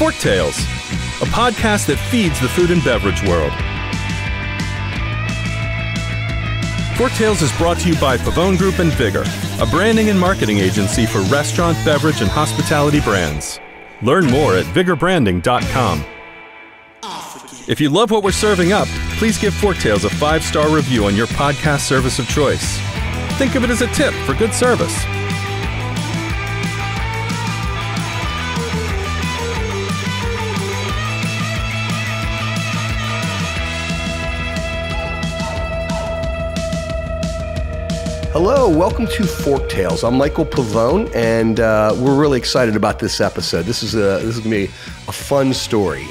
Forktales, a podcast that feeds the food and beverage world. Forktales is brought to you by Pavone Group and Vigor, a branding and marketing agency for restaurant, beverage, and hospitality brands. Learn more at vigorbranding.com. If you love what we're serving up, please give Forktales a 5-star review on your podcast service of choice. Think of it as a tip for good service. Hello, welcome to Forktales. I'm Michael Pavone, and we're really excited about this episode. This is going to be a fun story.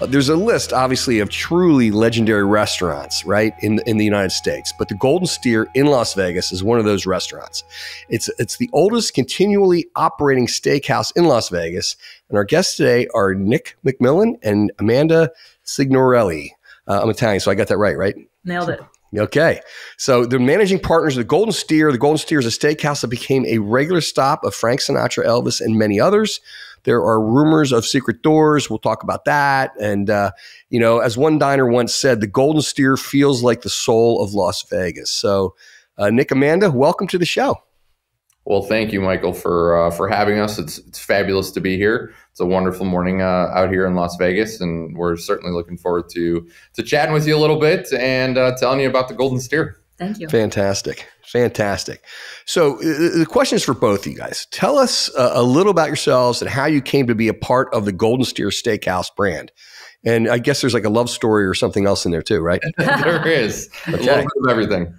There's a list, obviously, of truly legendary restaurants, right, in the United States. But the Golden Steer in Las Vegas is one of those restaurants. It's the oldest continually operating steakhouse in Las Vegas. And our guests today are Nick McMillan and Amanda Signorelli. I'm Italian, so I got that right? Nailed it. Okay. So the managing partners of the Golden Steer. The Golden Steer is a steakhouse that became a regular stop of Frank Sinatra, Elvis, and many others. There are rumors of secret doors. We'll talk about that. And, as one diner once said, the Golden Steer feels like the soul of Las Vegas. So, Nick, Amanda, welcome to the show. Well, thank you, Michael, for having us. It's fabulous to be here. It's a wonderful morning out here in Las Vegas, and we're certainly looking forward to chatting with you a little bit and telling you about the Golden Steer. Thank you. Fantastic. So the question is for both of you guys. Tell us a little about yourselves and how you came to be a part of the Golden Steer Steakhouse brand. And I guess there's like a love story or something else in there too, right? There is. Okay. A little bit of everything.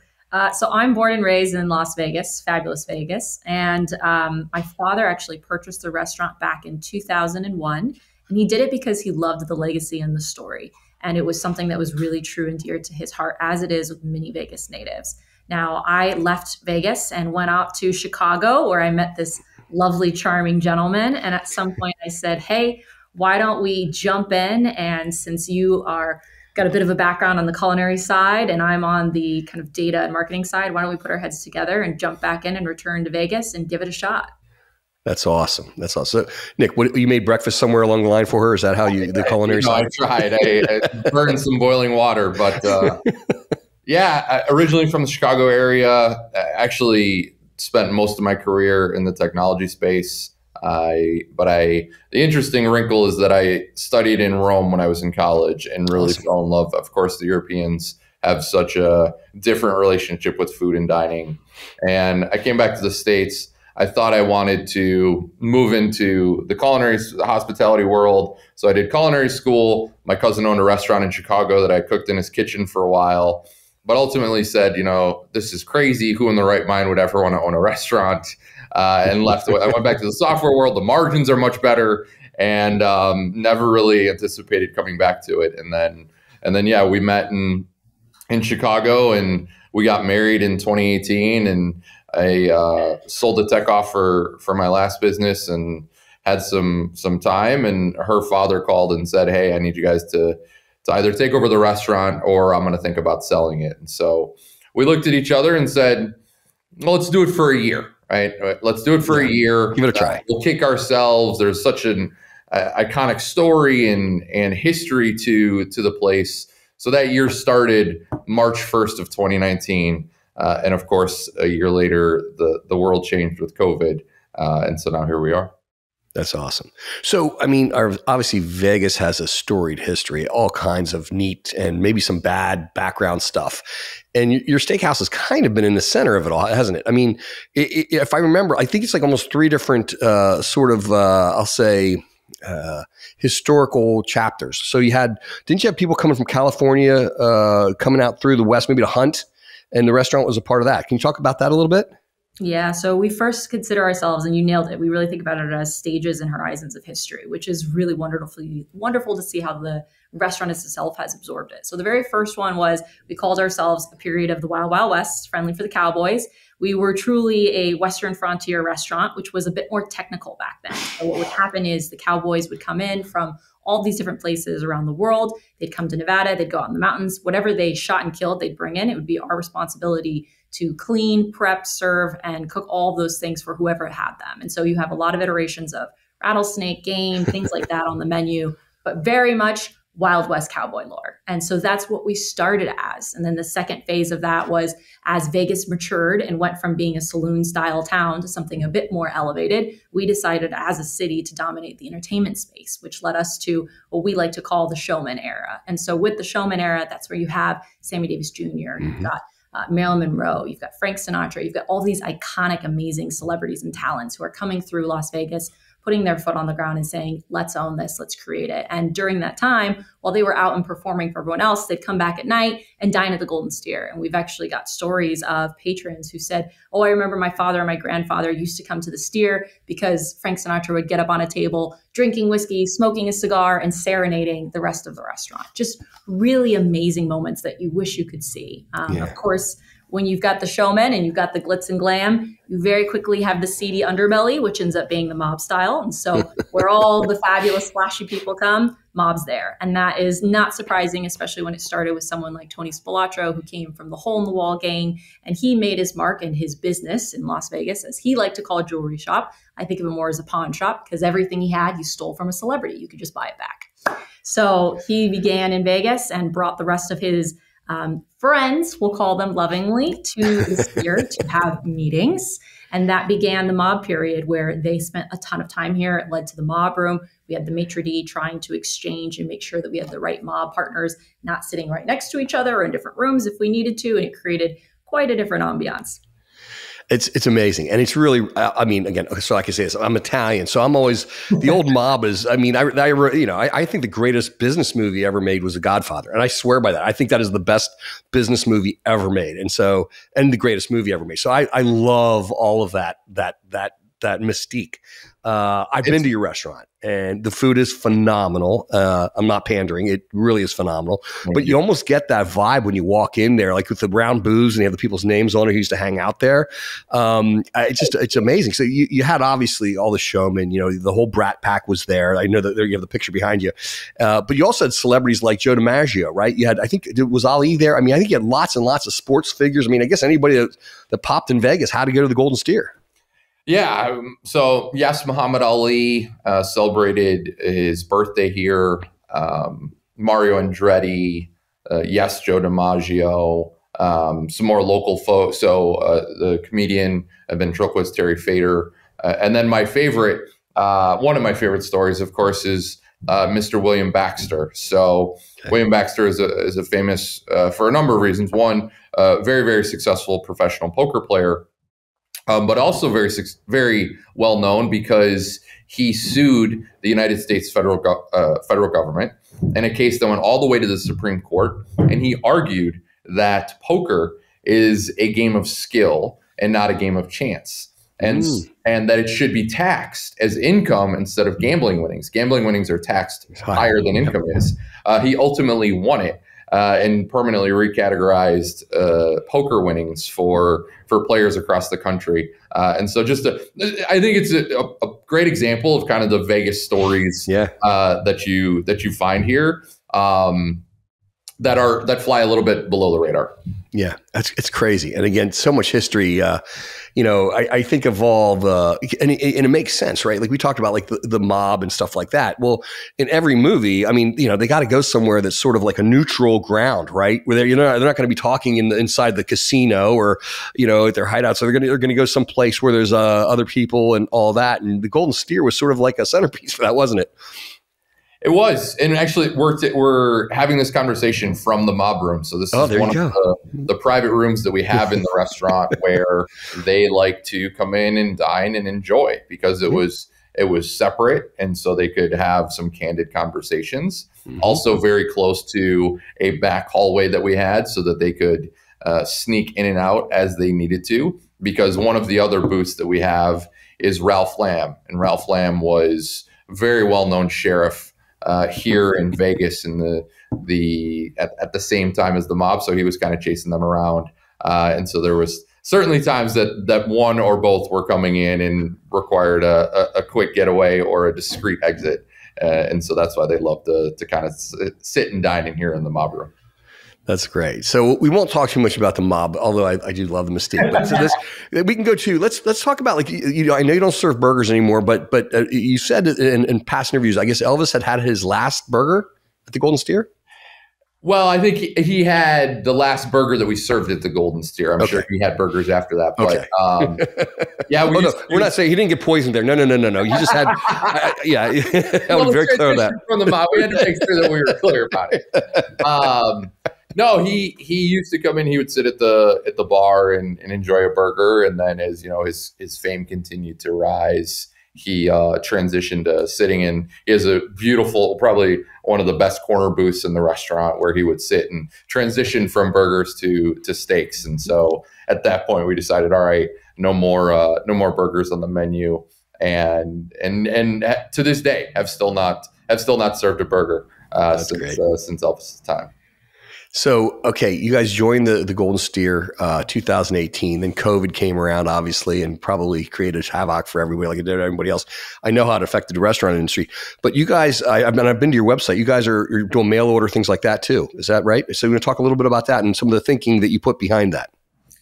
So I'm born and raised in Las Vegas, fabulous Vegas. And my father actually purchased the restaurant back in 2001. And he did it because he loved the legacy and the story. And it was something that was really true and dear to his heart, as it is with many Vegas natives. Now, I left Vegas and went out to Chicago, where I met this lovely, charming gentleman. And at some point I said, hey, why don't we jump in? And since you are got a bit of a background on the culinary side and I'm on the kind of data and marketing side, why don't we put our heads together and jump back in and return to Vegas and give it a shot? That's awesome. So, Nick, you made breakfast somewhere along the line for her? Is that how the culinary side? I tried. I burned some boiling water, but originally from the Chicago area. I actually spent most of my career in the technology space. The interesting wrinkle is that I studied in Rome when I was in college and really fell in love. Of course, the Europeans have such a different relationship with food and dining. And I came back to the States. I thought I wanted to move into the culinary hospitality world. So I did culinary school. My cousin owned a restaurant in Chicago that I cooked in his kitchen for a while, but ultimately said, this is crazy. Who in the right mind would ever want to own a restaurant? And left. I went back to the software world. The margins are much better, and never really anticipated coming back to it. And then, we met in Chicago, and we got married in 2018. And I sold the tech offer for my last business and had some time. And her father called and said, "Hey, I need you guys to either take over the restaurant or I'm going to think about selling it." And so we looked at each other and said, "Well, let's do it for a year." Right. Let's do it for a year. Give it a try. We'll kick ourselves. There's such an iconic story and history to the place. So that year started March 1st of 2019. And of course, a year later, the world changed with COVID. And so now here we are. That's awesome. So, obviously Vegas has a storied history, all kinds of neat and maybe some bad background stuff. And your steakhouse has kind of been in the center of it all, hasn't it? If I remember, I think it's like almost 3 different historical chapters. So didn't you have people coming from California, coming out through the West, maybe to hunt? And the restaurant was a part of that. Can you talk about that a little bit? Yeah, so we first consider ourselves, and you nailed it, we really think about it as stages and horizons of history, which is really wonderful to see how the restaurant itself has absorbed it. So the very first one was, we called ourselves a period of the Wild Wild West, friendly for the cowboys. We were truly a Western frontier restaurant, which was a bit more technical back then. So what would happen is the cowboys would come in from all these different places around the world. They'd come to Nevada, they'd go out in the mountains, whatever they shot and killed, they'd bring in. It would be our responsibility to clean, prep, serve, and cook all those things for whoever had them. And so you have a lot of iterations of rattlesnake game, things like that on the menu, but very much Wild West cowboy lore. And so that's what we started as. And then the second phase of that was as Vegas matured and went from being a saloon style town to something a bit more elevated, we decided as a city to dominate the entertainment space, which led us to what we like to call the showman era. And so with the showman era, that's where you have Sammy Davis Jr., you've got Marilyn Monroe, you've got Frank Sinatra, you've got all these iconic, amazing celebrities and talents who are coming through Las Vegas, putting their foot on the ground and saying, let's own this, let's create it. And during that time, while they were out and performing for everyone else, they'd come back at night and dine at the Golden Steer. And we've actually got stories of patrons who said, oh, I remember my father and my grandfather used to come to the Steer because Frank Sinatra would get up on a table, drinking whiskey, smoking a cigar, and serenading the rest of the restaurant. Just really amazing moments that you wish you could see. Of course, when you've got the showman and you've got the glitz and glam, you very quickly have the seedy underbelly, which ends up being the mob style. And so where all the fabulous, flashy people come, mob's there. And that is not surprising, especially when it started with someone like Tony Spilotro, who came from the Hole in the Wall gang. And he made his mark in his business in Las Vegas, as he liked to call a jewelry shop. I think of it more as a pawn shop because everything he had, you stole from a celebrity. You could just buy it back. So he began in Vegas and brought the rest of his friends, we'll call them lovingly, to the Sphere to have meetings. And that began the mob period where they spent a ton of time here. It led to the mob room. We had the maitre d' trying to exchange and make sure that we had the right mob partners, not sitting right next to each other or in different rooms if we needed to. And it created quite a different ambiance. It's amazing. And it's really, I mean, again, so I can say this, I'm Italian. So I'm always, the old mob is, I mean, I think the greatest business movie ever made was The Godfather. And I swear by that. I think that is the best business movie ever made. And so, and the greatest movie ever made. So I love all of that mystique. I've been to your restaurant and the food is phenomenal. I'm not pandering. It really is phenomenal. But you almost get that vibe when you walk in there, like with the brown booze and you have the people's names on it who used to hang out there. It's amazing. So you had obviously all the showmen, you know, the whole Brat Pack was there. I know that there you have the picture behind you. But you also had celebrities like Joe DiMaggio, right? You had, I think, was Ali there? I mean, I think you had lots and lots of sports figures. I mean, I guess anybody that popped in Vegas had to go to the Golden Steer. Yeah. So yes, Muhammad Ali celebrated his birthday here. Mario Andretti, yes, Joe DiMaggio, some more local folks. So the comedian ventriloquist Terry Fader. And then my favorite, one of my favorite stories, of course, is Mr. William Baxter. So William Baxter is a famous, for a number of reasons. One, very, very successful professional poker player. But also very well known because he sued the United States federal government in a case that went all the way to the Supreme Court. And he argued that poker is a game of skill and not a game of chance. And that it should be taxed as income instead of gambling winnings. Gambling winnings are taxed higher than income is. He ultimately won it. And permanently recategorized poker winnings for players across the country. And so I think it's a great example of kind of the Vegas stories that you find here that fly a little bit below the radar. Yeah, it's crazy. And again, so much history. I think of all the, and it makes sense, right? Like we talked about like the mob and stuff like that. Well, in every movie, I mean, they got to go somewhere that's sort of like a neutral ground, right? Where they're not going to be talking inside the casino or, at their hideout. So they're going to go someplace where there's other people and all that. And the Golden Steer was sort of like a centerpiece for that, wasn't it? It was, and actually we're having this conversation from the mob room. So this is one of the private rooms that we have in the restaurant where they like to come in and dine and enjoy because it was separate, and so they could have some candid conversations. Also very close to a back hallway that we had so that they could sneak in and out as they needed to, because one of the other booths that we have is Ralph Lamb, and Ralph Lamb was a very well-known sheriff here in Vegas at the same time as the mob. So he was kind of chasing them around. And so there was certainly times that one or both were coming in and required a quick getaway or a discreet exit. And so that's why they love to kind of sit and dine in here in the mob room. That's great. So we won't talk too much about the mob, although I do love the mystique. But so we can go to let's talk about, like, I know you don't serve burgers anymore, but you said in past interviews, I guess Elvis had his last burger at the Golden Steer. Well, I think he had the last burger that we served at the Golden Steer. I'm sure he had burgers after that. But yeah, we're not saying he didn't get poisoned there. No. He just had, yeah. I was very clear on that. From the mob, we had to make sure that we were clear about it. No, he used to come in. He would sit at the bar and enjoy a burger, and then as his fame continued to rise, he transitioned to sitting in. He has a beautiful, probably one of the best corner booths in the restaurant, where he would sit and transition from burgers to steaks. And so at that point, we decided, all right, no more burgers on the menu. And to this day, have still not served a burger since Elvis's time. So, okay, you guys joined the Golden Steer 2018. Then COVID came around, obviously, and probably created havoc for everybody, like it did everybody else. I know how it affected the restaurant industry. But you guys, I've been to your website. You guys are doing mail order, things like that too. Is that right? So we're going to talk a little bit about that and some of the thinking that you put behind that.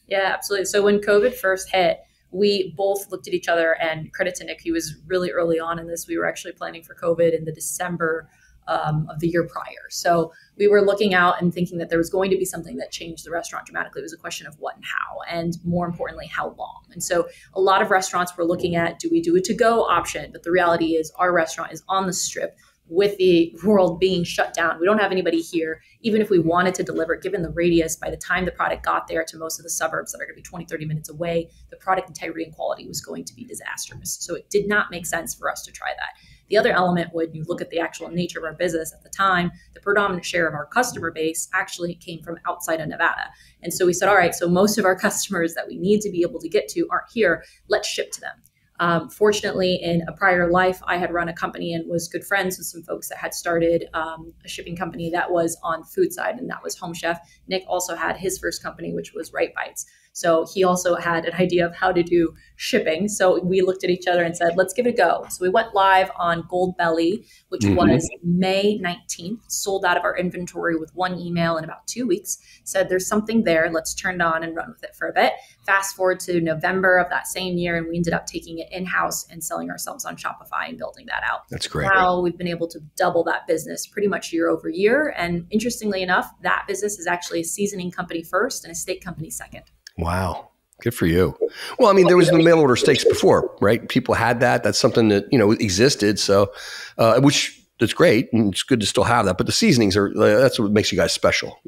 Yeah, absolutely. So when COVID first hit, we both looked at each other, and credit to Nick, he was really early on in this. We were actually planning for COVID in the December of the year prior. So we were looking out and thinking that there was going to be something that changed the restaurant dramatically. It was a question of what and how, and more importantly, how long. And so a lot of restaurants were looking at, do we do a to-go option? But the reality is our restaurant is on the Strip with the world being shut down. We don't have anybody here. Even if we wanted to deliver, given the radius, by the time the product got there to most of the suburbs that are going to be 20, 30 minutes away, the product integrity and quality was going to be disastrous. So it did not make sense for us to try that. The other element, when you look at the actual nature of our business at the time, the predominant share of our customer base actually came from outside of Nevada. And so we said, all right, so most of our customers that we need to be able to get to aren't here. Let's ship to them. Fortunately, in a prior life, I had run a company and was good friends with some folks that had started a shipping company that was on food side, and that was Home Chef. Nick also had his first company, which was Right Bites. So he also had an idea of how to do shipping. So we looked at each other and said, let's give it a go. So we went live on Gold Belly, which was May 19th, sold out of our inventory with one email in about 2 weeks, said there's something there. Let's turn it on and run with it for a bit. Fast forward to November of that same year, and we ended up taking it in-house and selling ourselves on Shopify and building that out. That's great. Now we've been able to double that business pretty much year over year. And interestingly enough, that business is actually a seasoning company first and a steak company second. Wow. Good for you. Well, I mean, there was the mail order steaks before, right? People had that. That's something that, existed. So, that's great. And it's good to still have that. But the seasonings that's what makes you guys special,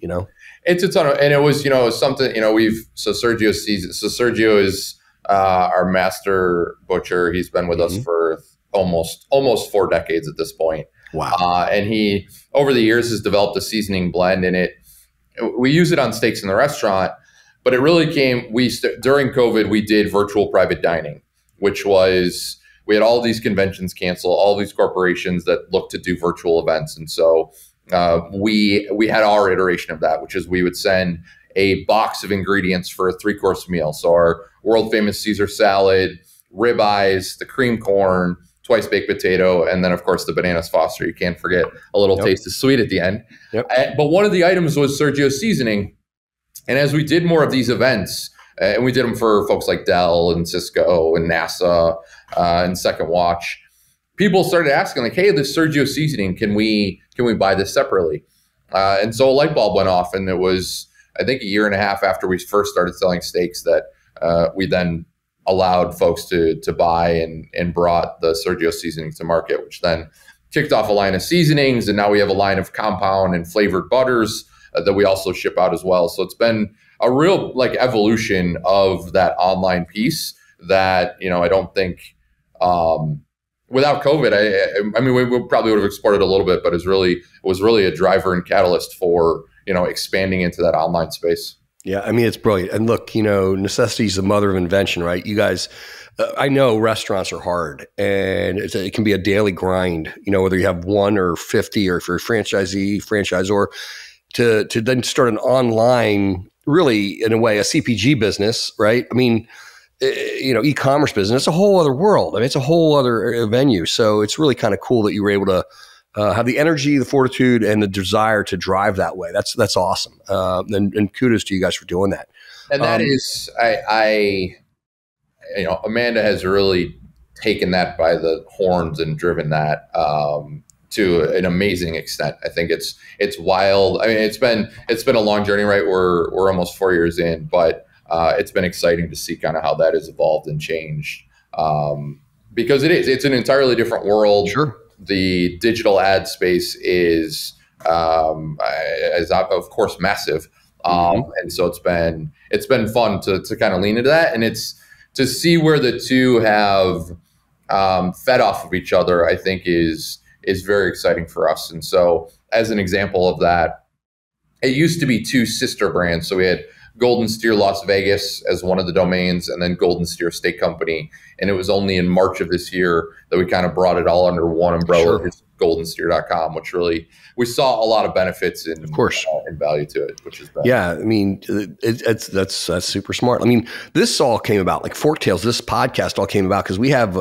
It's a ton of, and it was, something, so Sergio is our master butcher. He's been with us for almost 4 decades at this point. Wow. And he, over the years, has developed a seasoning blend in it. We use it on steaks in the restaurant. But it really came, during COVID, we did virtual private dining, which was, we had all these conventions cancel, all these corporations that looked to do virtual events. And so we had our iteration of that, which is we would send a box of ingredients for a 3-course meal. So our world famous Caesar salad, ribeyes, the cream corn, twice baked potato, and then of course the bananas Foster. You can't forget a little taste of sweet at the end. But one of the items was Sergio's seasoning. And as we did more of these events, and we did them for folks like Dell and Cisco and NASA and Second Watch, people started asking, like, hey, this Sergio seasoning, can we buy this separately? And so a light bulb went off, and it was, I think, 1.5 years after we first started selling steaks that we then allowed folks to buy and brought the Sergio seasoning to market, which then kicked off a line of seasonings. And now we have a line of compound and flavored butters that we also ship out as well. So it's been a real evolution of that online piece that, I don't think without COVID, I mean, we probably would have exported a little bit, but it was really a driver and catalyst for, expanding into that online space. Yeah. I mean, it's brilliant. And look, necessity is the mother of invention, right? You guys, I know restaurants are hard, and it can be a daily grind, whether you have 1 or 50, or if you're a franchisor, to then start an online, really, in a way, a CPG business, right? I mean, e-commerce business, it's a whole other world. I mean, it's a whole other venue. So it's really kind of cool that you were able to have the energy, the fortitude, and the desire to drive that way. That's awesome. And kudos to you guys for doing that. And that is, Amanda has really taken that by the horns and driven that to an amazing extent. I think it's wild. I mean, it's been a long journey, right? We're almost 4 years in, but it's been exciting to see kind of how that has evolved and changed. Because it's an entirely different world. Sure. The digital ad space is of course massive. And so it's been fun to kind of lean into that, and it's to see where the two have fed off of each other, I think is very exciting for us. And so as an example of that, it used to be two sister brands. So we had Golden Steer Las Vegas as one of the domains, and then Golden Steer Steak Company. And it was only in March of this year that we kind of brought it all under one umbrella, Sure. goldensteer.com, which really, we saw a lot of benefits and, of course, and value to it, which is bad. Yeah, I mean, that's super smart. I mean, this all came about, like Forktales, this podcast all came about because we have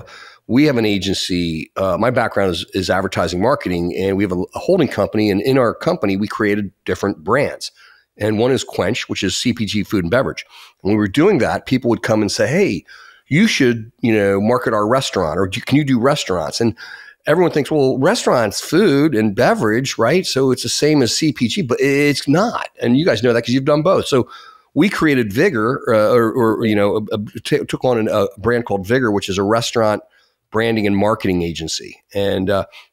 an agency. My background is advertising marketing, and we have a holding company. And in our company, we created different brands. And one is Quench, which is CPG food and beverage. And when we were doing that, people would come and say, hey, you should, market our restaurant, or can you do restaurants? And everyone thinks, well, restaurants, food and beverage, right? So it's the same as CPG, but it's not. And you guys know that because you've done both. So we created Vigor, took on a brand called Vigor, which is a restaurant branding and marketing agency. And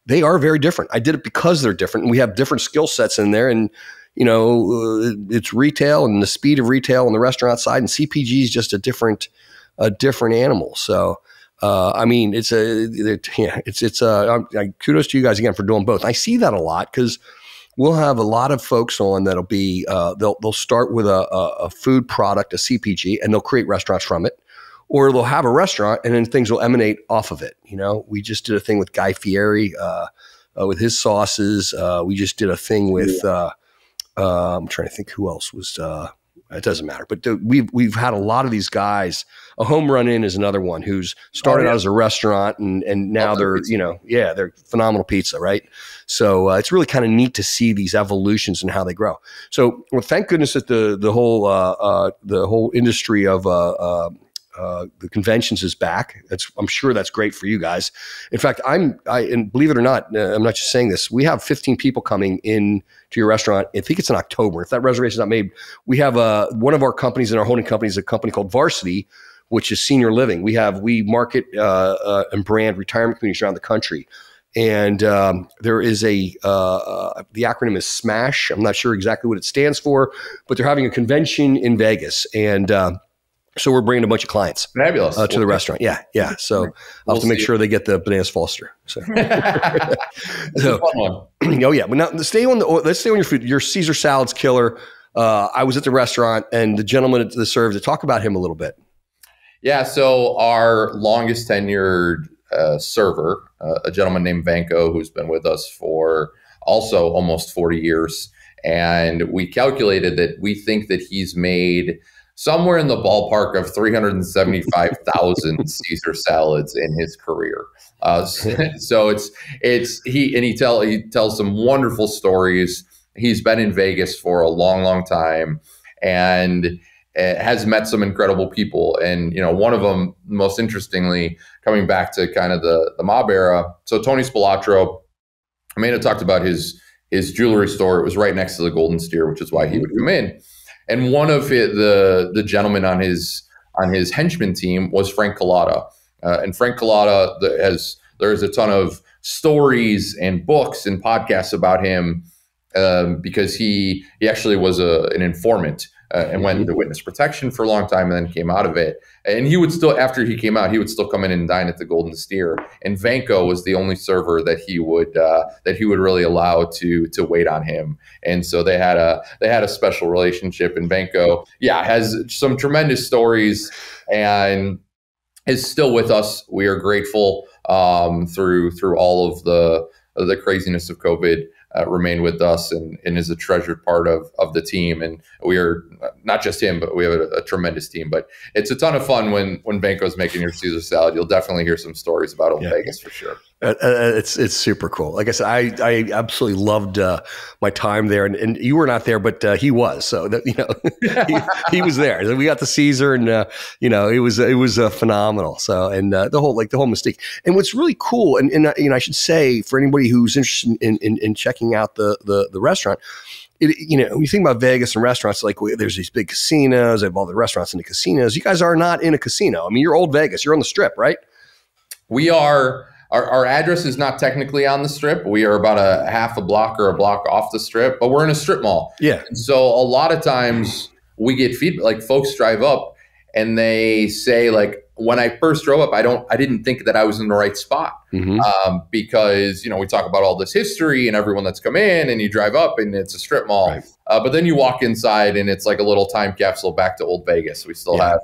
they are very different. I did it because they're different. And we have different skill sets in there. And it's retail and the speed of retail on the restaurant side, and CPG is just a different animal. So, I mean, kudos to you guys again for doing both. I see that a lot because we'll have a lot of folks on that'll be, they'll start with a food product, a CPG, and they'll create restaurants from it, or they'll have a restaurant and then things will emanate off of it. We just did a thing with Guy Fieri, with his sauces. We just did a thing with, I'm trying to think who else was, it doesn't matter, but we've had a lot of these guys. A Home Run Inn is another one who's started out as a restaurant and now they're, they're phenomenal pizza, right? So it's really kind of neat to see these evolutions and how they grow. So thank goodness that the whole industry of the conventions is back. I'm sure that's great for you guys. In fact, and believe it or not, I'm not just saying this. We have 15 people coming in to your restaurant. I think it's in October. If that reservation is not made, we have one of our companies in our holding company is a company called Varsity, which is senior living. We market and brand retirement communities around the country. And there is the acronym is SMASH. I'm not sure exactly what it stands for, but they're having a convention in Vegas. And so we're bringing a bunch of clients fabulous to the restaurant. Yeah. So I'll have to make sure they get the bananas Foster. So, oh yeah. But now let's stay on your food. Your Caesar salad's killer. I was at the restaurant and the gentleman that served, to talk about him a little bit. Yeah. So our longest tenured server, a gentleman named Vanko, who's been with us for also almost 40 years. And we calculated that we think that he's made somewhere in the ballpark of 375,000 Caesar salads in his career. So he tells some wonderful stories. He's been in Vegas for a long, long time and has met some incredible people. And, one of them, most interestingly, coming back to kind of the mob era. So Tony Spilatro, Amanda talked about his jewelry store. It was right next to the Golden Steer, which is why he would come in. And one of the gentlemen on his henchman team was Frank Collada. And Frank Collada, there's a ton of stories and books and podcasts about him because he actually was an informant and went into witness protection for a long time and then came out of it. And he would still, after he came out, he would still come in and dine at the Golden Steer. And Vanko was the only server that he would really allow to wait on him. And so they had a special relationship. And Vanko, has some tremendous stories and is still with us. We are grateful through all of the craziness of COVID. Remained with us and is a treasured part of the team. And we are not just him, but we have a tremendous team. But it's a ton of fun when Vanko's making your Caesar salad. You'll definitely hear some stories about Old Vegas for sure. It's super cool. Like I said, I absolutely loved my time there, and you were not there, but he was. So that, he was there. So we got the Caesar, and it was phenomenal. So and the whole Mystique. And what's really cool, and I should say for anybody who's interested in checking out the restaurant. When you think about Vegas and restaurants, like there's these big casinos. They have all the restaurants in the casinos. You guys are not in a casino. I mean, you're old Vegas. You're on the Strip, right? We are. Our address is not technically on the Strip. We are about a half a block or a block off the Strip, but we're in a strip mall. Yeah. And so a lot of times we get feedback, like folks drive up and they say, like, when I first drove up, I didn't think that I was in the right spot. Because, we talk about all this history and everyone that's come in, and you drive up and it's a strip mall. Right. But then you walk inside and it's like a little time capsule back to old Vegas. We still have,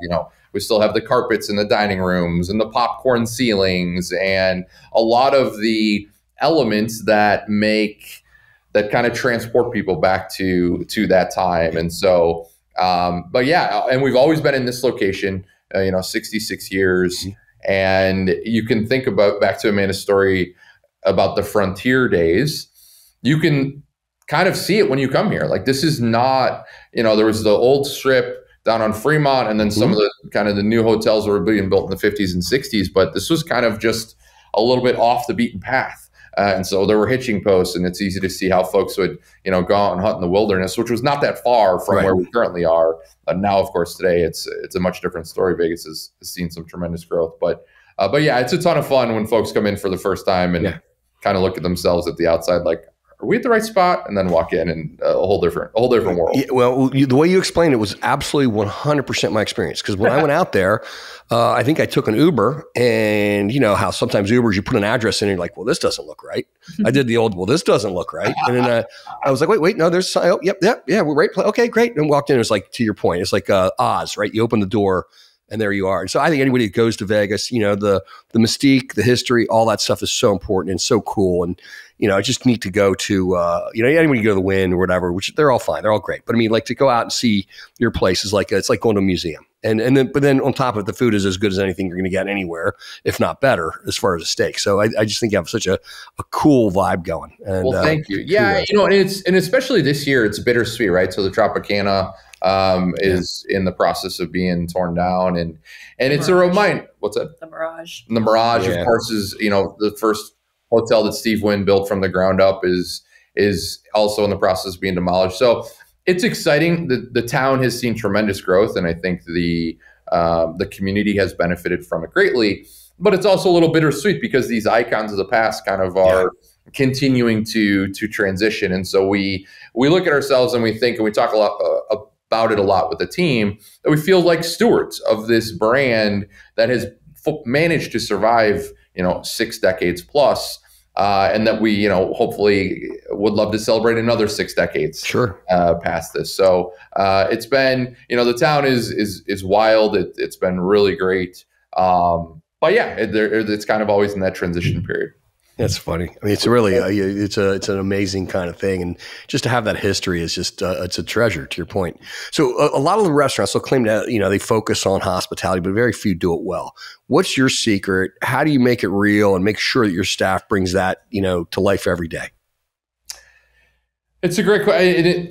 we still have the carpets in the dining rooms and the popcorn ceilings and a lot of the elements that kind of transport people back to that time. And so, but yeah, and we've always been in this location, 66 years. And you can think about, back to Amanda's story about the frontier days, you can kind of see it when you come here. Like, this is not, there was the old Strip down on Fremont, and then some of the kind of the new hotels were being built in the 50s and 60s, but this was kind of just a little bit off the beaten path. And so there were hitching posts, and it's easy to see how folks would, go out and hunt in the wilderness, which was not that far from where we currently are. Now, of course, today it's a much different story. Vegas has seen some tremendous growth, but yeah, it's a ton of fun when folks come in for the first time and kind of look at themselves at the outside, like, are we at the right spot? And then walk in and a whole different world. Yeah, well, the way you explained it was absolutely 100% my experience. Because when I went out there, I think I took an Uber, and you know how sometimes Ubers, you put an address in and you're like, well, this doesn't look right. I did the old, well, this doesn't look right. And then I was like, wait, no, there's, yeah, we're right. Okay, great. And walked in, it was like, to your point, it's like Oz, right? You open the door and there you are. And so I think anybody that goes to Vegas, the mystique, the history, all that stuff is so important and so cool. And, it's just neat to go to, anybody go to the Wynn or whatever, which they're all fine. They're all great. But I mean, like, to go out and see your place is like, it's like going to a museum. But then on top of it, the food is as good as anything you're going to get anywhere, if not better, as far as a steak. So I just think you have such a cool vibe going. And, well, thank you. Yeah. And especially this year, it's bittersweet, right? So the Tropicana is in the process of being torn down, and it's a reminder. What's that? The Mirage. The Mirage, of course, is the first hotel that Steve Wynn built from the ground up is also in the process of being demolished. So it's exciting. The town has seen tremendous growth, and I think the community has benefited from it greatly. But it's also a little bittersweet because these icons of the past kind of are continuing to transition, and so we look at ourselves and we think, and we talk a lot about it a lot with the team, that we feel like stewards of this brand that has managed to survive 6 decades plus, and that we hopefully would love to celebrate another 6 decades past this. So it's been the town is wild. It's been really great, but yeah, it's kind of always in that transition period. That's funny. I mean, it's really it's an amazing kind of thing, and just to have that history is just it's a treasure. To your point, so a lot of the restaurants will claim that they focus on hospitality, but very few do it well. What's your secret? How do you make it real and make sure that your staff brings that to life every day? It's a great question.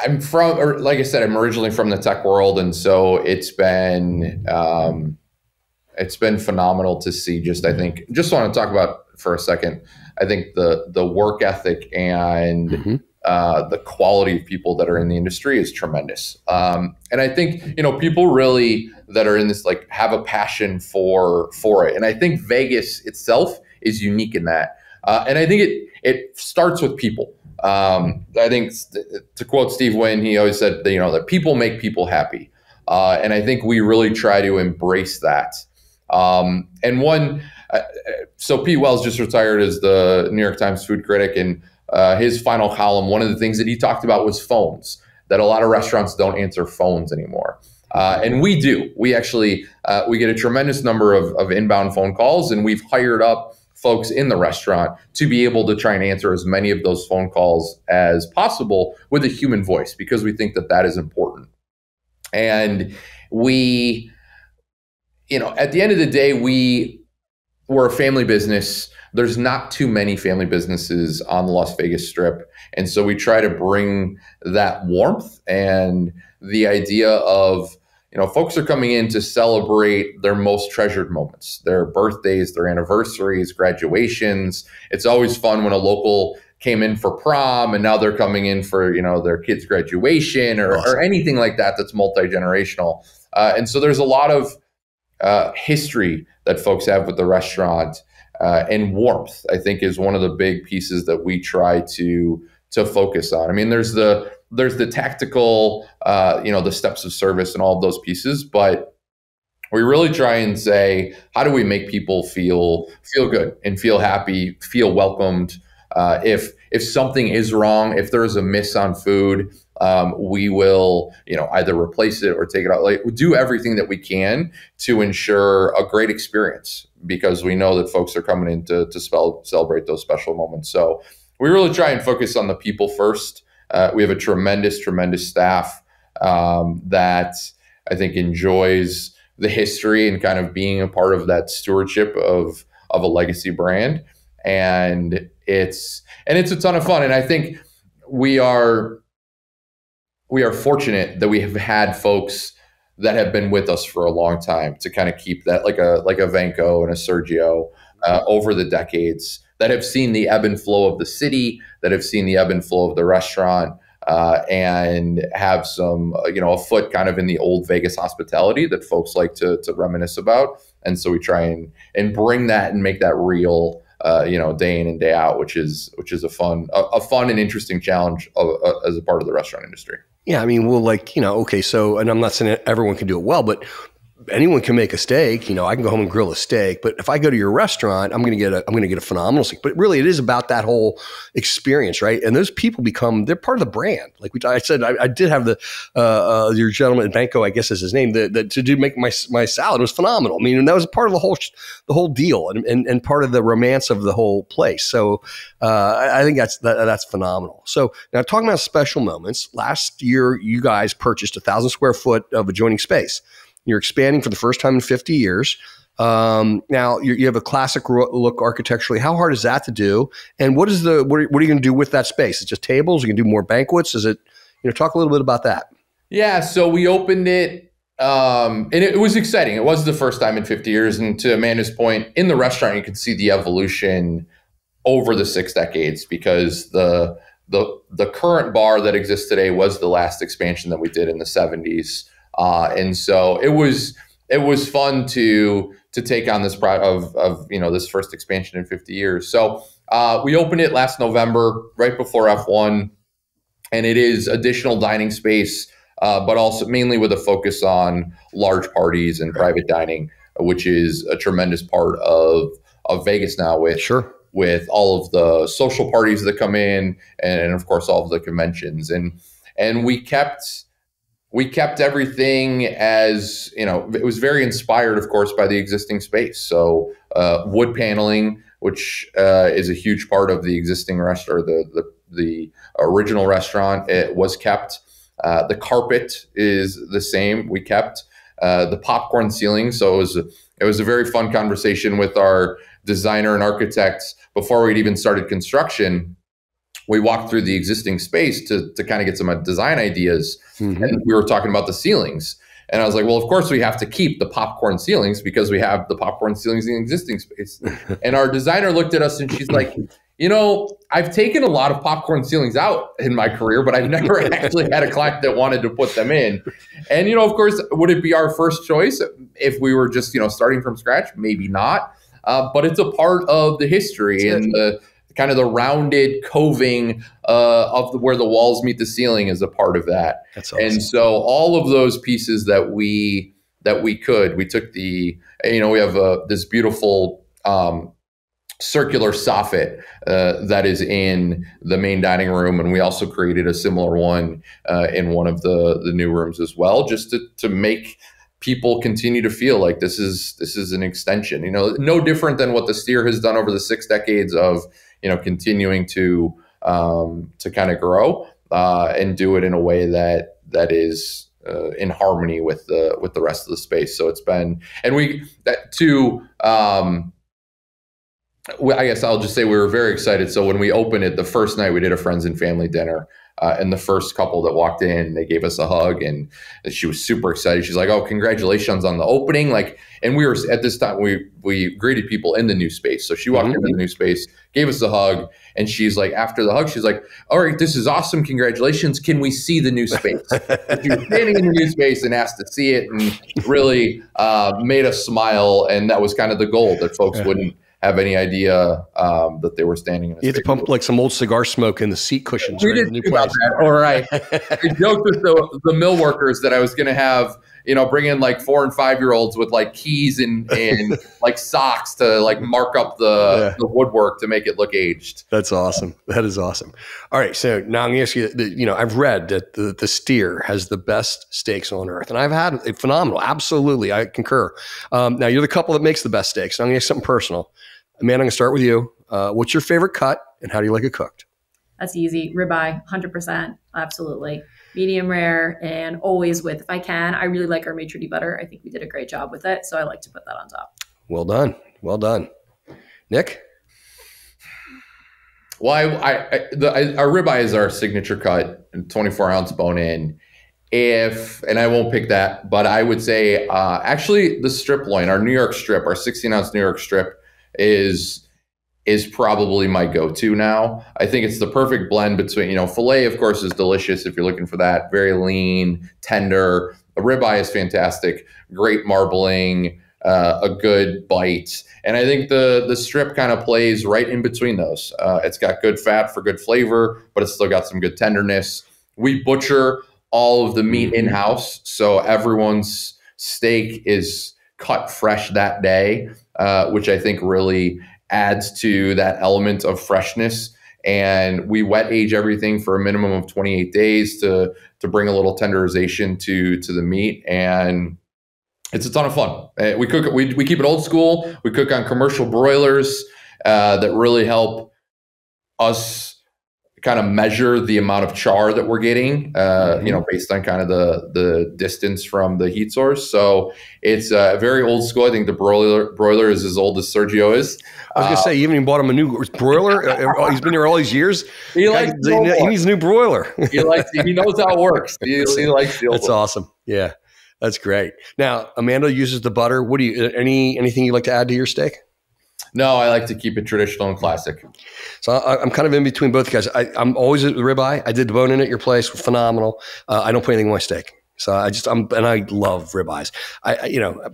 I'm from, or like I said, I'm originally from the tech world, and so it's been phenomenal to see. Just want to talk about for a second, I think the work ethic and the quality of people that are in the industry is tremendous. And I think, people really that are in this, like, have a passion for it. And I think Vegas itself is unique in that. And I think it starts with people. I think, to quote Steve Wynn, he always said, that people make people happy. And I think we really try to embrace that. So Pete Wells just retired as the New York Times food critic, and his final column, one of the things that he talked about was phones, that a lot of restaurants don't answer phones anymore. And we do. We actually, we get a tremendous number of inbound phone calls, and we've hired up folks in the restaurant to be able to try and answer as many of those phone calls as possible with a human voice, because we think that is important. And we, at the end of the day, we we're a family business. There's not too many family businesses on the Las Vegas Strip. And so we try to bring that warmth and the idea of, folks are coming in to celebrate their most treasured moments, their birthdays, their anniversaries, graduations. It's always fun when a local came in for prom and now they're coming in for, their kid's graduation or anything like that that's multi-generational. And so there's a lot of history that folks have with the restaurant, and warmth, I think, is one of the big pieces that we try to focus on. I mean, there's the tactical, the steps of service and all of those pieces, but we really try and say, how do we make people feel good and feel happy, feel welcomed? If something is wrong, if there is a miss on food, we will, either replace it or take it out. Like, we do everything that we can to ensure a great experience, because we know that folks are coming in to celebrate those special moments. So we really try and focus on the people first. We have a tremendous staff that I think enjoys the history and kind of being a part of that stewardship of a legacy brand. And it's a ton of fun. And I think we are fortunate that we have had folks that have been with us for a long time to kind of keep that, like a Venko and a Sergio, over the decades, that have seen the ebb and flow of the city, that have seen the ebb and flow of the restaurant, and have some, a foot kind of in the old Vegas hospitality that folks like to reminisce about. And so we try and bring that and make that real, day in and day out, which is a fun and interesting challenge as a part of the restaurant industry. Yeah, I mean, well, okay, so, and I'm not saying everyone can do it well, but anyone can make a steak. I can go home and grill a steak, but if I go to your restaurant, I'm going to get a phenomenal steak. But really, it is about that whole experience, right? And those people they're part of the brand. Like I said, I did have your gentleman, Banco, I guess is his name, to make my salad. It was phenomenal. I mean, and that was part of the whole deal and part of the romance of the whole place. So I think that's phenomenal. So now, talking about special moments, last year you guys purchased 1,000 square foot of adjoining space. You're expanding for the first time in 50 years. Now you have a classic look architecturally. How hard is that to do? And what are you going to do with that space? It's just tables? You can do more banquets? Is it, talk a little bit about that. Yeah. So we opened it, and it was exciting. It was the first time in 50 years. And to Amanda's point, in the restaurant, you can see the evolution over the 6 decades, because the current bar that exists today was the last expansion that we did in the 70s. And so it was fun to take on this project of this first expansion in 50 years. So we opened it last November, right before F1, and it is additional dining space, but also mainly with a focus on large parties and private dining, which is a tremendous part of Vegas now with all of the social parties that come in, and of course all of the conventions, and we kept everything as, it was very inspired, of course, by the existing space. So wood paneling, which is a huge part of the existing restaurant, the original restaurant, it was kept. The carpet is the same. We kept the popcorn ceiling. So it was a very fun conversation with our designer and architects before we'd even started construction. We walked through the existing space to kind of get some design ideas. Mm-hmm. And we were talking about the ceilings. And I was like, well, of course we have to keep the popcorn ceilings because we have the popcorn ceilings in the existing space. And our designer looked at us and she's like, I've taken a lot of popcorn ceilings out in my career, but I've never actually had a client that wanted to put them in. And, of course, would it be our first choice if we were just, starting from scratch? Maybe not. But it's a part of the history and the kind of the rounded coving of where the walls meet the ceiling is a part of that. That's awesome. And so all of those pieces that we took we have this beautiful circular soffit that is in the main dining room, and we also created a similar one in one of the new rooms as well, just to make people continue to feel like this is an extension. No different than what the Steer has done over the 6 decades of continuing to kind of grow and do it in a way that is in harmony with the rest of the space. So it's been, and I guess I'll just say we were very excited. So when we opened it, the first night we did a friends and family dinner. And the first couple that walked in, they gave us a hug, and she was super excited. She's like, "Oh, congratulations on the opening!" Like, and we were at this time we greeted people in the new space. So she walked into the new space, gave us a hug, and she's like, after the hug, she's like, "All right, this is awesome. Congratulations. Can we see the new space?" She was standing in the new space and asked to see it, and really made us smile. And that was kind of the goal, that folks wouldn't have any idea that they were standing in a You had to pump like some old cigar smoke in the seat cushions. We right? didn't do that. All right. I joked with the mill workers that I was going to have, bring in like 4 and 5-year-olds with like keys and like socks to like mark up the woodwork to make it look aged. That's awesome. That is awesome. All right. So now I'm going to ask you, I've read that the steer has the best steaks on earth, and I've had it phenomenal. Absolutely. I concur. Now you're the couple that makes the best steaks. So I'm going to ask something personal. Amanda, I'm going to start with you. What's your favorite cut, and how do you like it cooked? That's easy. Ribeye, 100%. Absolutely. Medium rare, and always with, if I can, I really like our maitre d' butter. I think we did a great job with it, so I like to put that on top. Well done. Well done. Nick? Well, our ribeye is our signature cut, 24-ounce bone-in. And I won't pick that, but I would say actually the strip loin, our New York strip, our 16-ounce New York strip, is probably my go-to now. I think it's the perfect blend between, filet, of course, is delicious if you're looking for that. Very lean, tender. A ribeye is fantastic. Great marbling, a good bite. And I think the strip kind of plays right in between those. It's got good fat for good flavor, but it's still got some good tenderness. We butcher all of the meat in-house, so everyone's steak is cut fresh that day, which I think really adds to that element of freshness. And we wet age everything for a minimum of 28 days to bring a little tenderization to the meat. And it's a ton of fun. We cook it, we keep it old school. We cook on commercial broilers that really help us kind of measure the amount of char that we're getting, based on kind of the distance from the heat source. So it's very old school. I think the broiler is as old as Sergio is. I was going to say, you even bought him a new broiler. He's been here all these years. He needs a new broiler. He knows how it works. He likes the old That's awesome. Yeah, that's great. Now, Amanda uses the butter. What do you, anything you'd like to add to your steak? No, I like to keep it traditional and classic. So I'm kind of in between both guys. I'm always at the ribeye. I did the bone in at your place. Phenomenal. I don't put anything on my steak. So I love ribeyes.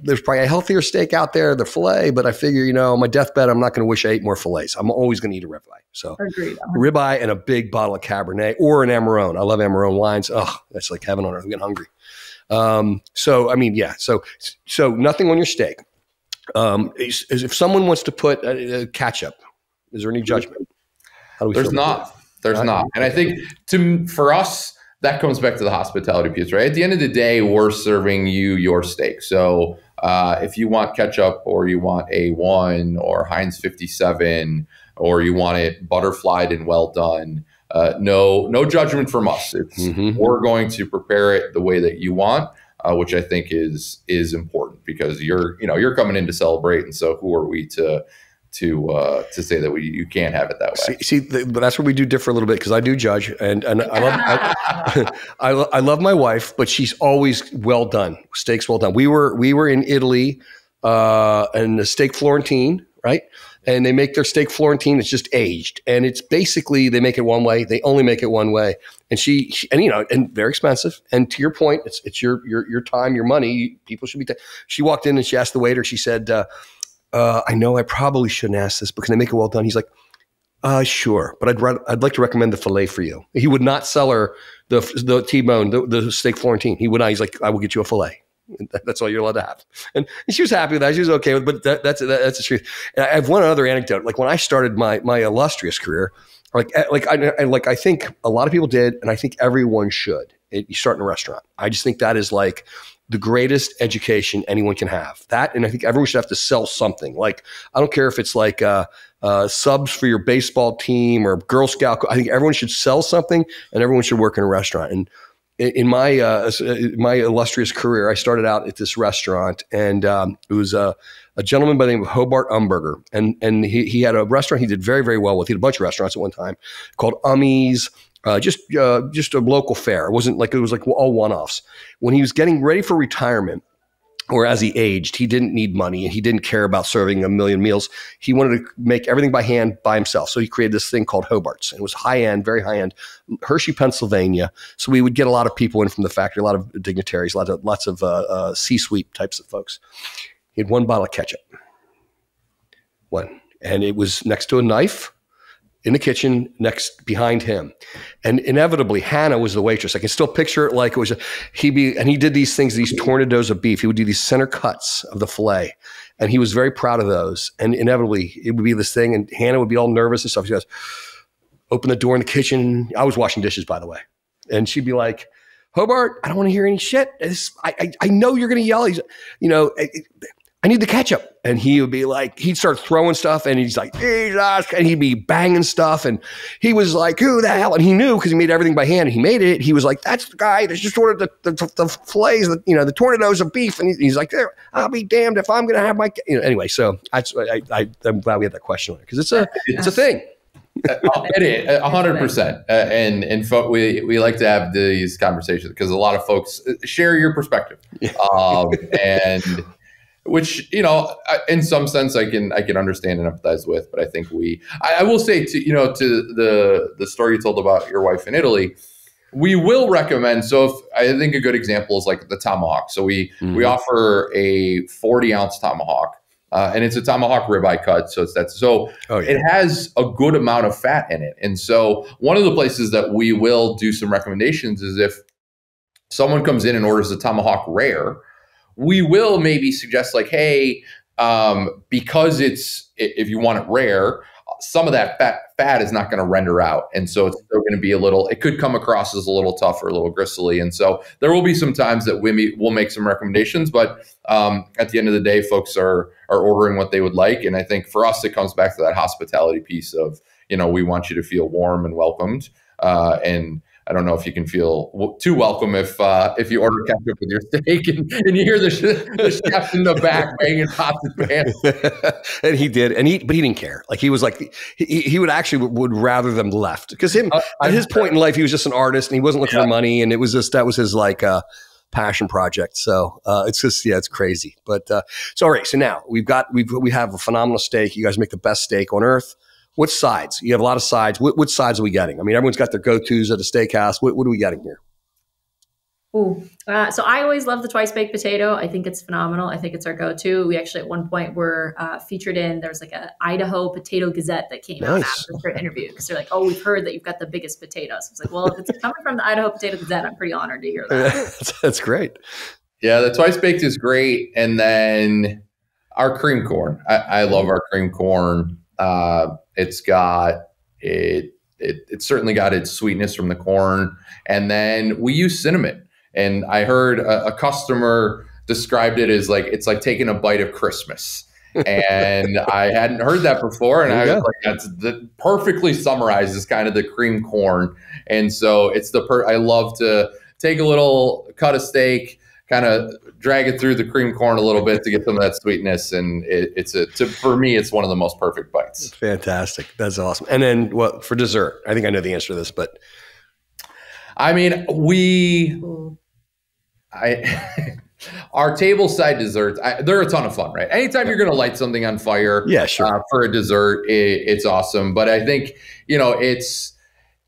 There's probably a healthier steak out there, the filet, but I figure, my deathbed, I'm not going to wish I ate more fillets. I'm always going to eat a ribeye. So agreed. Ribeye and a big bottle of Cabernet or an Amarone. I love Amarone wines. Oh, that's like heaven on earth. I'm getting hungry. So nothing on your steak. If someone wants to put ketchup, is there any judgment? There's not. And I think for us, that comes back to the hospitality piece, right? At the end of the day, we're serving you your steak. So if you want ketchup, or you want A1 or Heinz 57, or you want it butterflied and well done, no judgment from us. We're going to prepare it the way that you want. Which I think is important, because you're coming in to celebrate, and so who are we to say that you can't have it that way? But that's where we do differ a little bit, because I do judge, and I love my wife, but she's always well done. Steaks well done. We were in Italy, and the steak Florentine, right? And they make their steak Florentine. It's just aged, and it's basically, they make it one way. They only make it one way, and and very expensive. And to your point, it's your time, your money. People should be. She walked in and she asked the waiter. She said, "I know I probably shouldn't ask this, but can they make it well done?" He's like, "Sure, but I'd like to recommend the filet for you." He would not sell her the T-bone, the steak Florentine. He would not. He's like, "I will get you a filet." That's all you're allowed to have. And she was happy with that. She was okay with it, but that's the truth. And I have one other anecdote. Like when I started my illustrious career, I think a lot of people did, and I think everyone should. You start in a restaurant. I just think that is like the greatest education anyone can have. That, and I think everyone should have to sell something. Like, I don't care if it's like subs for your baseball team or Girl Scout. I think everyone should sell something, and everyone should work in a restaurant. And in my illustrious career, I started out at this restaurant, and it was a gentleman by the name of Hobart Umberger. And he had a restaurant he did very, very well with. He had a bunch of restaurants at one time called Ummy's, just a local fare. It wasn't like, it was like all one-offs. When he was getting ready for retirement, or as he aged, he didn't need money and he didn't care about serving a million meals. He wanted to make everything by hand by himself. So he created this thing called Hobart's. And it was high-end, very high-end, Hershey, Pennsylvania. So we would get a lot of people in from the factory, a lot of dignitaries, lots of C-suite types of folks. He had one bottle of ketchup. One. And it was next to a knife in the kitchen behind him. And inevitably, Hannah was the waitress. I can still picture it like it was, and he did these things, these tornadoes of beef. He would do these center cuts of the filet. And he was very proud of those. And inevitably, it would be this thing. And Hannah would be all nervous and stuff. She goes, open the door in the kitchen. I was washing dishes, by the way. And she'd be like, Hobart, I don't want to hear any shit. I know you're going to yell. I need the ketchup. And he would be like, he'd start throwing stuff and he's like, Jesus, and he'd be banging stuff. And he was like, who the hell? And he knew because he made everything by hand and he made it. He was like, that's the guy that just ordered the fillets, the tornadoes of beef. And he's like, there, I'll be damned if I'm going to have my, anyway. So I'm glad we had that question on it because it's a thing. It is 100%. And we like to have these conversations because a lot of folks share your perspective. And which, in some sense I can understand and empathize with, but I think I will say to the story you told about your wife in Italy, we will recommend. So if, I think a good example is like the tomahawk. So we offer a 40-ounce tomahawk, and it's a tomahawk ribeye cut. So it has a good amount of fat in it. And so one of the places that we will do some recommendations is if someone comes in and orders a tomahawk rare, we will maybe suggest like, hey, because if you want it rare, some of that fat is not going to render out. And so it's still going to be it could come across as a little tough or a little gristly. And so there will be some times that we'll make some recommendations, but at the end of the day, folks are ordering what they would like. And I think for us, it comes back to that hospitality piece of, we want you to feel warm and welcomed. And I don't know if you can feel too welcome if you order ketchup with your steak and you hear the chef in the back banging pots and pans. And he did, but he didn't care. Like he was like he would rather them left because at his point in life he was just an artist and he wasn't looking for money and it was just that was his like passion project. So it's just it's crazy. But so all right, so now we have a phenomenal steak. You guys make the best steak on earth. What sides? You have a lot of sides. What sides are we getting? I mean, everyone's got their go-tos at a steakhouse. What are we getting here? Ooh, so I always love the twice baked potato. I think it's phenomenal. I think it's our go-to. We actually at one point were featured in. There was like an Idaho Potato Gazette that came out after for an interview because they're like, "Oh, we've heard that you've got the biggest potatoes." I was like, "Well, if it's coming from the Idaho Potato Gazette, I'm pretty honored to hear that." That's great. Yeah, the twice baked is great, and then our cream corn. I love our cream corn. It's certainly got its sweetness from the corn. And then we use cinnamon. And I heard a customer described it as like, it's like taking a bite of Christmas. And I hadn't heard that before. And I was like, that perfectly summarizes kind of the cream corn. And so it's I love to take a little cut of steak, kind of drag it through the cream corn a little bit to get some of that sweetness. And for me, it's one of the most perfect bites. Fantastic. That's awesome. And then for dessert, I think I know the answer to this, but. I mean, our table side desserts, they're a ton of fun, right? Anytime you're going to light something on fire for a dessert, it's awesome. But I think, it's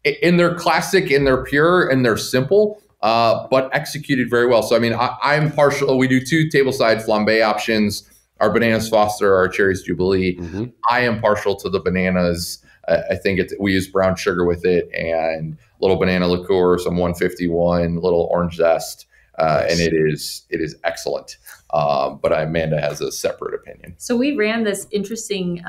in their classic, in their pure, and they're simple. But executed very well. So, I mean, I'm partial. We do 2 tableside flambe options, our bananas Foster, our cherries Jubilee. Mm-hmm. I am partial to the bananas. I think we use brown sugar with it and a little banana liqueur, some 151, little orange zest. And it is excellent. But Amanda has a separate opinion. So we ran this interesting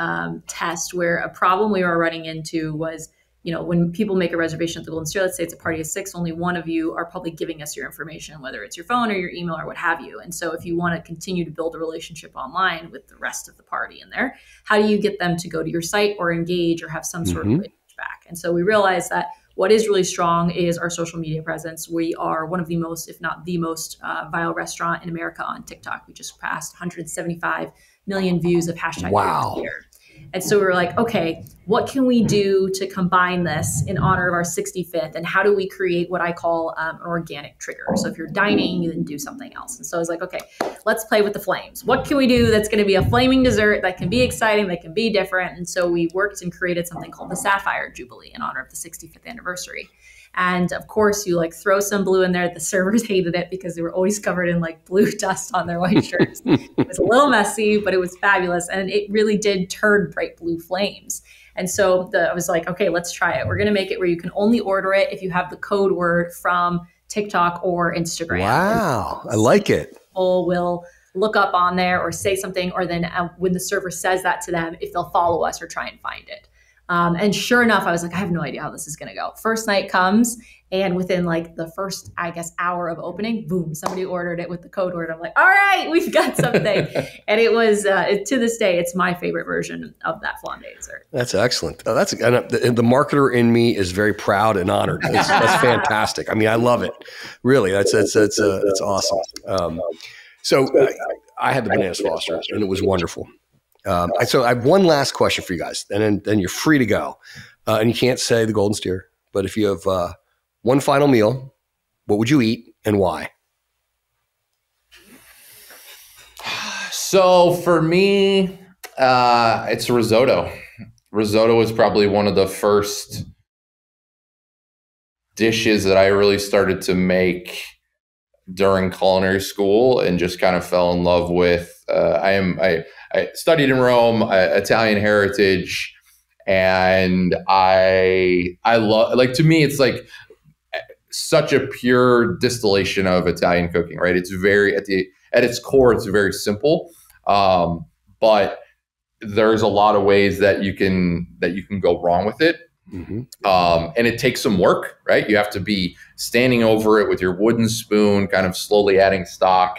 test where a problem we were running into was, when people make a reservation at the Golden Stair, let's say it's a party of 6, only one of you are probably giving us your information, whether it's your phone or your email or what have you. And so if you want to continue to build a relationship online with the rest of the party in there, how do you get them to go to your site or engage or have some sort of back? And so we realized that what is really strong is our social media presence. We are one of the most, if not the most viral restaurant in America on TikTok. We just passed 175 million views of hashtag Wow. Beer. And so we were like, okay, what can we do to combine this in honor of our 65th? And how do we create what I call an organic trigger? So if you're dining, you then do something else. And so I was like, okay, let's play with the flames. What can we do that's going to be a flaming dessert that can be exciting, that can be different? And so we worked and created something called the Sapphire Jubilee in honor of the 65th anniversary. And of course, you like throw some blue in there. The servers hated it because they were always covered in like blue dust on their white shirts. It was a little messy, but it was fabulous. And it really did turn bright blue flames. And so I was like, okay, let's try it. We're going to make it where you can only order it if you have the code word from TikTok or Instagram. Wow. I like it. People will look up on there or say something, or then when the server says that to them, if they'll follow us or try and find it. And sure enough, I was like, I have no idea how this is going to go. First night comes, and within like the first, I guess, hour of opening, boom, somebody ordered it with the code word. I'm like, all right, we've got something. And it was, to this day, it's my favorite version of that flambe dessert. That's excellent. The marketer in me is very proud and honored. That's fantastic. I mean, I love it. Really, that's awesome. So I had the bananas Foster, and it was wonderful. So I have one last question for you guys, and then you're free to go. And you can't say the golden steer, but if you have one final meal, what would you eat and why? So for me, it's risotto. Risotto is probably one of the first dishes that I really started to make during culinary school and just kind of fell in love with. I studied in Rome, Italian heritage, and I love, like, to me, it's like such a pure distillation of Italian cooking, right? It's very, at its core, it's very simple, but there's a lot of ways that you can go wrong with it. Mm-hmm. And it takes some work, right? You have to be standing over it with your wooden spoon, kind of slowly adding stock.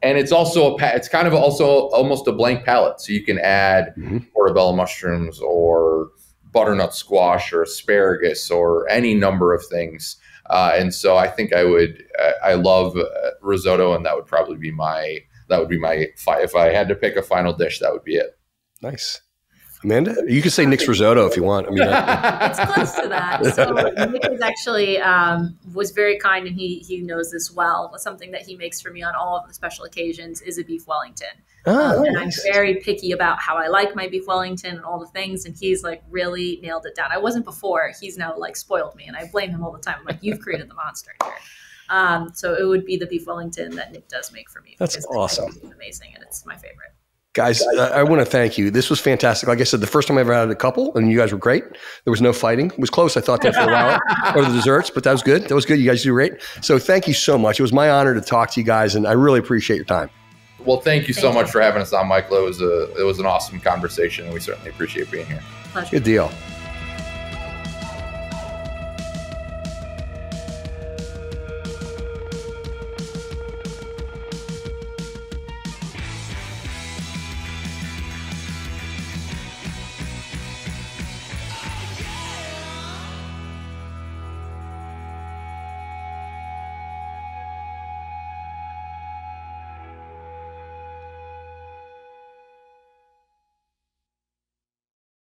And it's also it's kind of also almost a blank palette. So you can add portobello mushrooms or butternut squash or asparagus or any number of things. And so I think I love risotto, and that would probably be if I had to pick a final dish, that would be it. Nice. Amanda, you can say Nick's risotto if you want. I mean, it's close to that. So Nick is actually was very kind, and he knows this well. Something that he makes for me on all of the special occasions is a beef Wellington. And nice. I'm very picky about how I like my beef Wellington and all the things, and he's like really nailed it down. I wasn't before. He's now like spoiled me, and I blame him all the time. I'm like, you've created the monster here. So it would be the beef Wellington that Nick does make for me. That's awesome. It's amazing, and it's my favorite. Guys, I want to thank you. This was fantastic. Like I said, the first time I ever had a couple, and you guys were great. There was no fighting. It was close, I thought, there for a while, or the desserts, but that was good. That was good. You guys do great. So thank you so much. It was my honor to talk to you guys, and I really appreciate your time. Well, thank you so much for having us on, Michael. It was an awesome conversation, and we certainly appreciate being here. Pleasure. Good deal.